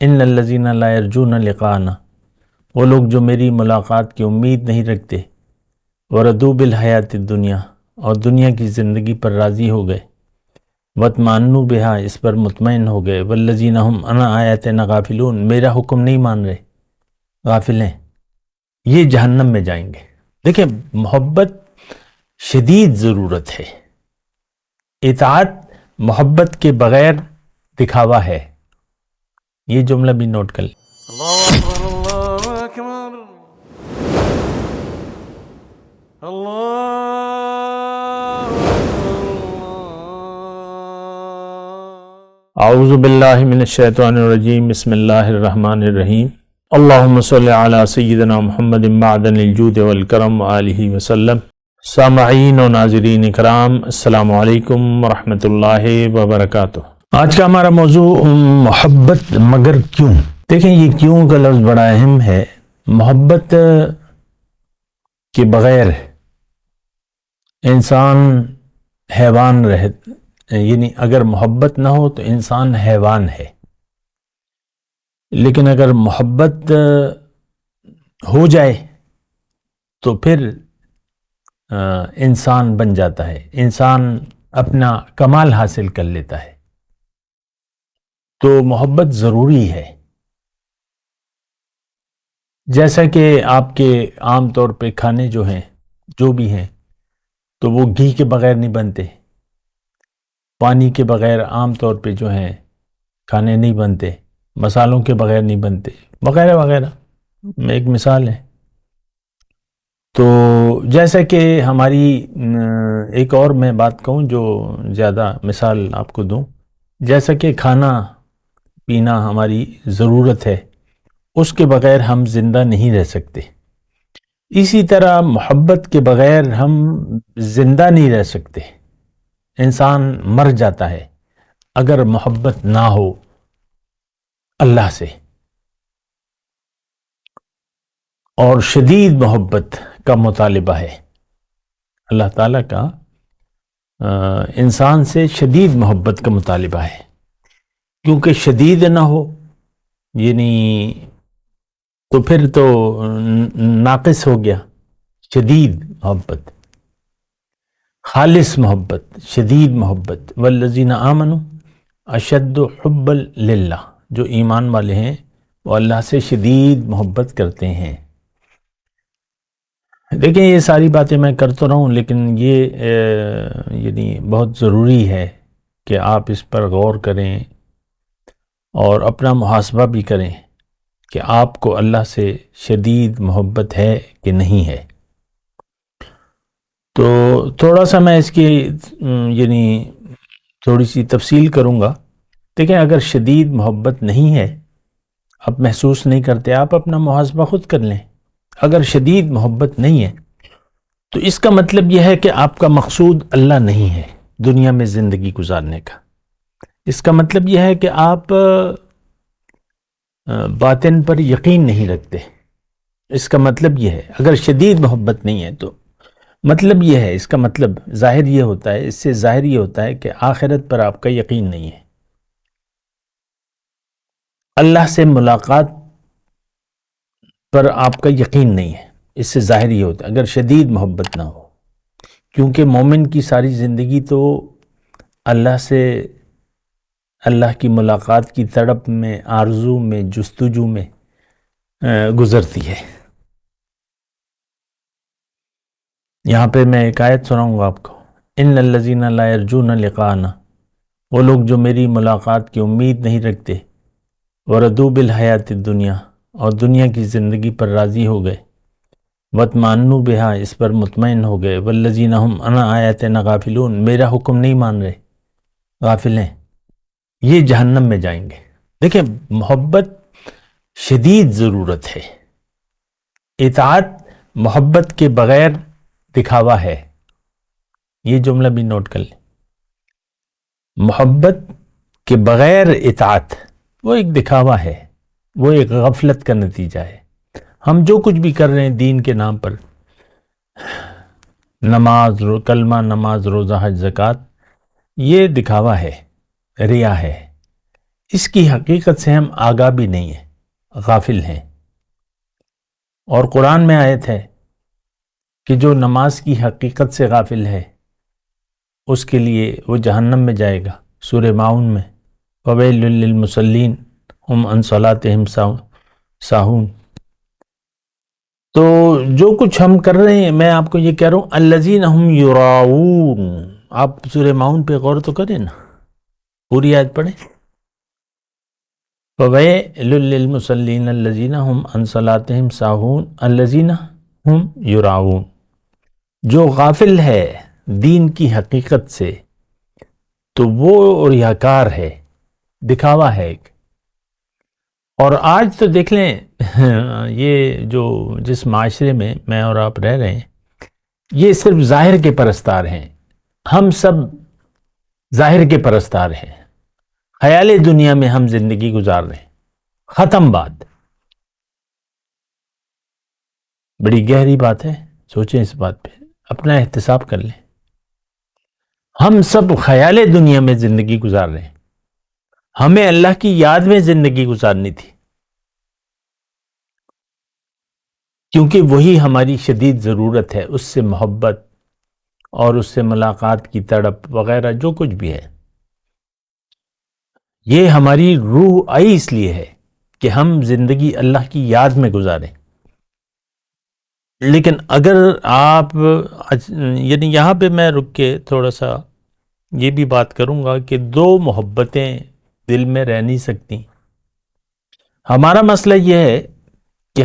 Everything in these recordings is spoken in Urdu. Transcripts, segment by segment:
ان الذین لا یرجون لقاءنا، وہ لوگ جو میری ملاقات کی امید نہیں رکھتے، وردوا بالحیات الدنیا، اور دنیا کی زندگی پر راضی ہو گئے، واطمأنوا بہا، اس پر مطمئن ہو گئے، والذین هم عن آیاتنا غافلون، میرا حکم نہیں مان رہے، غافل ہیں، یہ جہنم میں جائیں گے۔ دیکھیں، محبت شدید ضرورت ہے، اطاعت محبت کے بغیر دکھاوا ہے، یہ جملہ بھی نوٹ کر لیں۔ اللہ اکبر اللہ اکبر اللہ اعوذ باللہ من الشیطان الرجیم، بسم اللہ الرحمن الرحیم، اللہم صلی علی سیدنا محمد معدن الجود والکرم وآلہ وسلم۔ سامعین و ناظرین اکرام، السلام علیکم ورحمۃ اللہ وبرکاتہ۔ آج کا ہمارا موضوع محبت مگر کیوں۔ دیکھیں، یہ کیوں کا لفظ بڑا اہم ہے۔ محبت کے بغیر انسان حیوان یعنی اگر محبت نہ ہو تو انسان حیوان ہے، لیکن اگر محبت ہو جائے تو پھر انسان بن جاتا ہے، انسان اپنا کمال حاصل کر لیتا ہے۔ تو محبت ضروری ہے، جیسا کہ آپ کے عام طور پہ کھانے جو بھی ہیں تو وہ گھی کے بغیر نہیں بنتے، پانی کے بغیر عام طور پہ کھانے نہیں بنتے، مسالوں کے بغیر نہیں بنتے، وغیرہ وغیرہ، ایک مثال ہے۔ تو جیسا کہ ہماری ایک اور میں بات کہوں جو زیادہ مثال آپ کو دوں، جیسا کہ کھانا پینا ہماری ضرورت ہے، اس کے بغیر ہم زندہ نہیں رہ سکتے، اسی طرح محبت کے بغیر ہم زندہ نہیں رہ سکتے، انسان مر جاتا ہے اگر محبت نہ ہو اللہ سے۔ اور شدید محبت کا مطالبہ ہے، اللہ تعالیٰ کا انسان سے شدید محبت کا مطالبہ ہے، کیونکہ شدید نہ ہو یعنی تو پھر تو ناقص ہو گیا۔ شدید محبت، خالص محبت، شدید محبت، والذین آمنوا اشد حبا للہ، جو ایمان والے ہیں وہ اللہ سے شدید محبت کرتے ہیں۔ دیکھیں، یہ ساری باتیں میں کرتا رہا ہوں، لیکن یہ یعنی بہت ضروری ہے کہ آپ اس پر غور کریں اور اپنا محاسبہ بھی کریں کہ آپ کو اللہ سے شدید محبت ہے کہ نہیں ہے۔ تو تھوڑا سا میں اس کی یعنی تھوڑی سی تفصیل کروں گا۔ دیکھیں، اگر شدید محبت نہیں ہے، آپ محسوس نہیں کرتے، آپ اپنا محاسبہ خود کر لیں۔ اگر شدید محبت نہیں ہے تو اس کا مطلب یہ ہے کہ آپ کا مقصود اللہ نہیں ہے دنیا میں زندگی گزارنے کا۔ اس کا مطلب یہ ہے کہ آپ باطن پر یقین نہیں رکھتے۔ اس کا مطلب یہ ہے، اگر شدید محبت نہیں ہے تو مطلب یہ ہے، اس کا مطلب ظاہر یہ ہوتا ہے، اس سے ظاہر یہ ہوتا ہے کہ آخرت پر آپ کا یقین نہیں ہے، اللہ سے ملاقات پر آپ کا یقین نہیں ہے، اس سے ظاہر یہ ہوتا ہے اگر شدید محبت نہ ہو، کیونکہ مومن کی ساری زندگی تو اللہ سے، اللہ کی ملاقات کی تڑپ میں، آرزو میں، جستجو میں گزرتی ہے۔ یہاں پہ میں ایک آیت سناؤں گا آپ کو، ان الذین لا یرجون لقاءنا، وہ لوگ جو میری ملاقات کی امید نہیں رکھتے، وردوا بالحیات الدنیا، اور دنیا کی زندگی پر راضی ہو گئے، واطمأنوا بہا، اس پر مطمئن ہو گئے، والذین هم عن آیاتنا غافلون، میرا حکم نہیں مان رہے، غافل ہیں، یہ جہنم میں جائیں گے۔ دیکھیں، محبت شدید ضرورت ہے، اطاعت محبت کے بغیر دکھاوا ہے، یہ جملہ بھی نوٹ کر لیں۔ محبت کے بغیر اطاعت وہ ایک دکھاوا ہے، وہ ایک غفلت کا نتیجہ ہے۔ ہم جو کچھ بھی کر رہے ہیں دین کے نام پر، نماز، کلمہ، نماز، روزہ، حج، زکوٰۃ، یہ دکھاوا ہے، ریا ہے، اس کی حقیقت سے ہم آگاہ بھی نہیں ہیں، غافل ہیں۔ اور قرآن میں آیت ہے کہ جو نماز کی حقیقت سے غافل ہے اس کے لیے وہ جہنم میں جائے گا، سورہ ماؤن میں، وَوَيْلٌ لِّلْمُصَلِّينَ هُمْ عَنْ صَلَاتِهِمْ ساہون۔ تو جو کچھ ہم کر رہے ہیں، میں آپ کو یہ کہہ رہا ہوں الذین ہم یراؤون، آپ سورہ ماؤن پہ غور تو کریں نا، پوری آیت پڑھیں، وَوَيْلٌ لِّلْمُصَلِّينَ الَّذِينَ هُمْ عَنْ صَلَاتِهِمْ سَاهُونَ الَّذِينَ هُمْ يُرَاؤُونَ، جو غافل ہے دین کی حقیقت سے تو وہ ریاکار ہے، دکھاوا ہے ایک۔ اور آج تو دیکھ لیں یہ جو جس معاشرے میں میں اور آپ رہ رہے ہیں، یہ صرف ظاہر کے پرستار ہیں، ہم سب ظاہر کے پرستار ہیں، خیال دنیا میں ہم زندگی گزار رہے ہیں، ختم بات۔ بڑی گہری بات ہے، سوچیں اس بات پہ، اپنا احتساب کر لیں۔ ہم سب خیال دنیا میں زندگی گزار رہے ہیں، ہمیں اللہ کی یاد میں زندگی گزارنی تھی، کیونکہ وہی ہماری شدید ضرورت ہے، اس سے محبت اور اس سے ملاقات کی تڑپ وغیرہ جو کچھ بھی ہے۔ یہ ہماری روح آئی اس لیے ہے کہ ہم زندگی اللہ کی یاد میں گزاریں۔ لیکن اگر آپ یعنی یہاں پہ میں رک کے تھوڑا سا یہ بھی بات کروں گا کہ دو محبتیں دل میں رہ نہیں سکتی۔ ہمارا مسئلہ یہ ہے کہ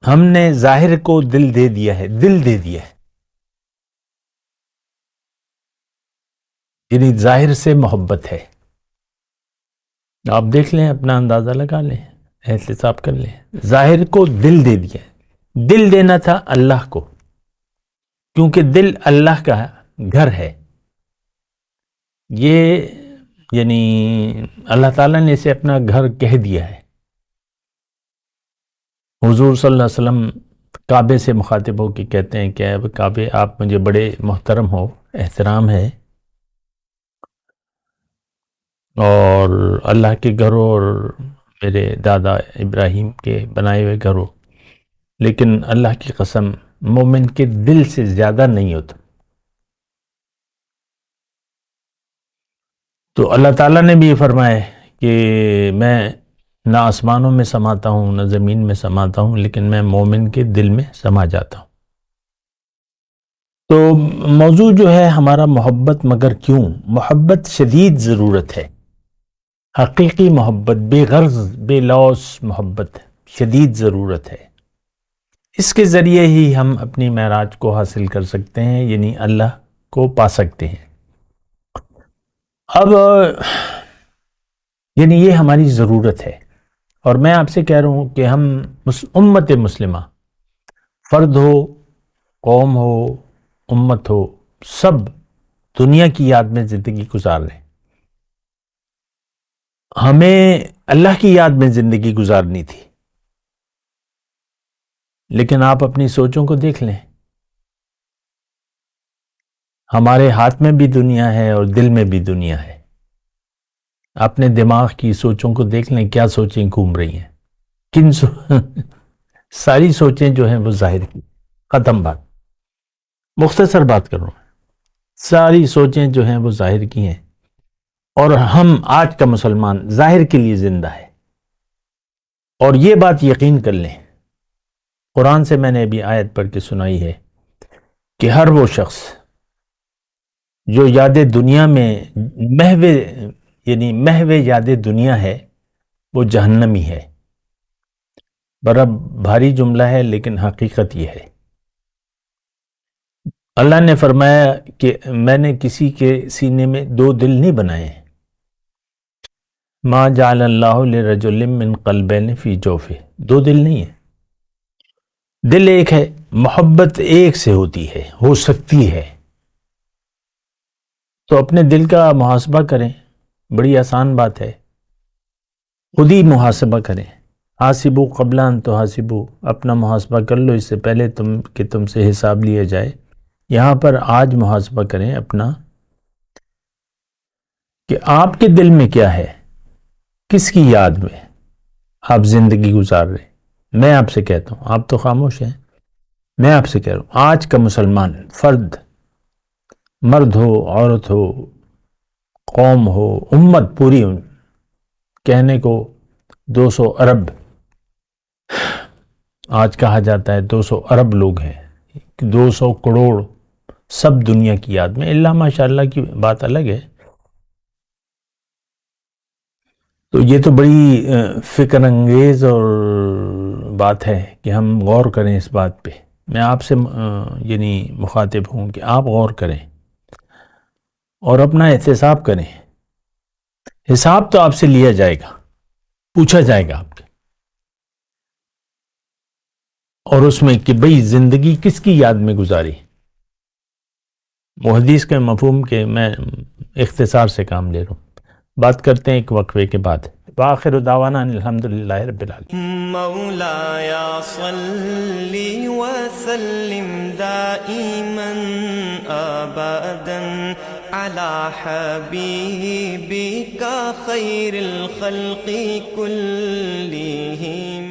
ہم نے ظاہر کو دل دے دیا ہے، دل دے دیا ہے، یعنی ظاہر سے محبت ہے۔ آپ دیکھ لیں، اپنا اندازہ لگا لیں، احتساب کر لیں، ظاہر کو دل دے دیا ہے۔ دل دینا تھا اللہ کو، کیونکہ دل اللہ کا گھر ہے، یہ یعنی اللہ تعالیٰ نے اسے اپنا گھر کہہ دیا ہے۔ حضور صلی اللہ علیہ وسلم کعبے سے مخاطب ہو کے کہتے ہیں کہ اے کعبے، آپ مجھے بڑے محترم ہو، احترام ہے، اور اللہ کے گھروں اور میرے دادا ابراہیم کے بنائے ہوئے گھروں، لیکن اللہ کی قسم مومن کے دل سے زیادہ نہیں ہوتا۔ تو اللہ تعالیٰ نے بھی یہ فرمایا کہ میں نہ آسمانوں میں سماتا ہوں نہ زمین میں سماتا ہوں، لیکن میں مومن کے دل میں سما جاتا ہوں۔ تو موضوع جو ہے ہمارا محبت، مگر کیوں؟ محبت شدید ضرورت ہے، حقیقی محبت، بے غرض بے لوث محبت شدید ضرورت ہے۔ اس کے ذریعے ہی ہم اپنی معراج کو حاصل کر سکتے ہیں، یعنی اللہ کو پا سکتے ہیں۔ اب یعنی یہ ہماری ضرورت ہے، اور میں آپ سے کہہ رہا ہوں کہ ہم امت مسلمہ، فرد ہو، قوم ہو، امت ہو، سب دنیا کی یاد میں زندگی گزار رہے ہیں۔ ہمیں اللہ کی یاد میں زندگی گزارنی تھی، لیکن آپ اپنی سوچوں کو دیکھ لیں، ہمارے ہاتھ میں بھی دنیا ہے اور دل میں بھی دنیا ہے۔ اپنے دماغ کی سوچوں کو دیکھ لیں، کیا سوچیں گھوم رہی ہیں، ساری سوچیں جو ہیں وہ ظاہر کی، ختم بات، مختصر بات کر رہا ہوں، ساری سوچیں جو ہیں وہ ظاہر کی ہیں، اور ہم آج کا مسلمان ظاہر کے لیے زندہ ہے۔ اور یہ بات یقین کر لیں، قرآن سے میں نے ابھی آیت پڑھ کے سنائی ہے کہ ہر وہ شخص جو یاد دنیا میں محو یاد دنیا ہے، وہ جہنمی ہے۔ بڑا بھاری جملہ ہے، لیکن حقیقت یہ ہے۔ اللہ نے فرمایا کہ میں نے کسی کے سینے میں دو دل نہیں بنائے، ما جعل اللہ لرجل من قلبین فی جوفہ، دو دل نہیں ہے، دل ایک ہے، محبت ایک سے ہوتی ہے، ہو سکتی ہے۔ تو اپنے دل کا محاسبہ کریں، بڑی آسان بات ہے، خود ہی محاسبہ کریں۔ حاسبو قبل ان تحاسبو، اپنا محاسبہ کر لو اس سے پہلے تم سے حساب لیا جائے۔ یہاں پر آج محاسبہ کریں اپنا کہ آپ کے دل میں کیا ہے، کس کی یاد میں آپ زندگی گزار رہے ہیں؟ میں آپ سے کہتا ہوں، آپ تو خاموش ہیں، میں آپ سے کہہ رہا ہوں، آج کا مسلمان فرد، مرد ہو، عورت ہو، قوم ہو، امت پوری، کہنے کو 200 ارب، آج کہا جاتا ہے 200 ارب لوگ ہیں، 200 کروڑ سب دنیا کی یاد میں، اللہ ماشاء اللہ کی بات الگ ہے۔ تو یہ تو بڑی فکر انگیز اور بات ہے کہ ہم غور کریں اس بات پہ۔ میں آپ سے یعنی مخاطب ہوں کہ آپ غور کریں اور اپنا احتساب کریں۔ حساب تو آپ سے لیا جائے گا، پوچھا جائے گا آپ کے، اور اس میں کہ بھئی زندگی کس کی یاد میں گزاری۔ وہ حدیث کے مفہوم کے میں اختصار سے کام لے رہا ہوں۔ بات کرتے ہیں ایک وقفے کے بعد۔ وآخر دعوانا ان الحمدللہ رب العالمین۔ مولاي صل وسلم دائما ابدا على حبيبك خير الخلق كلهم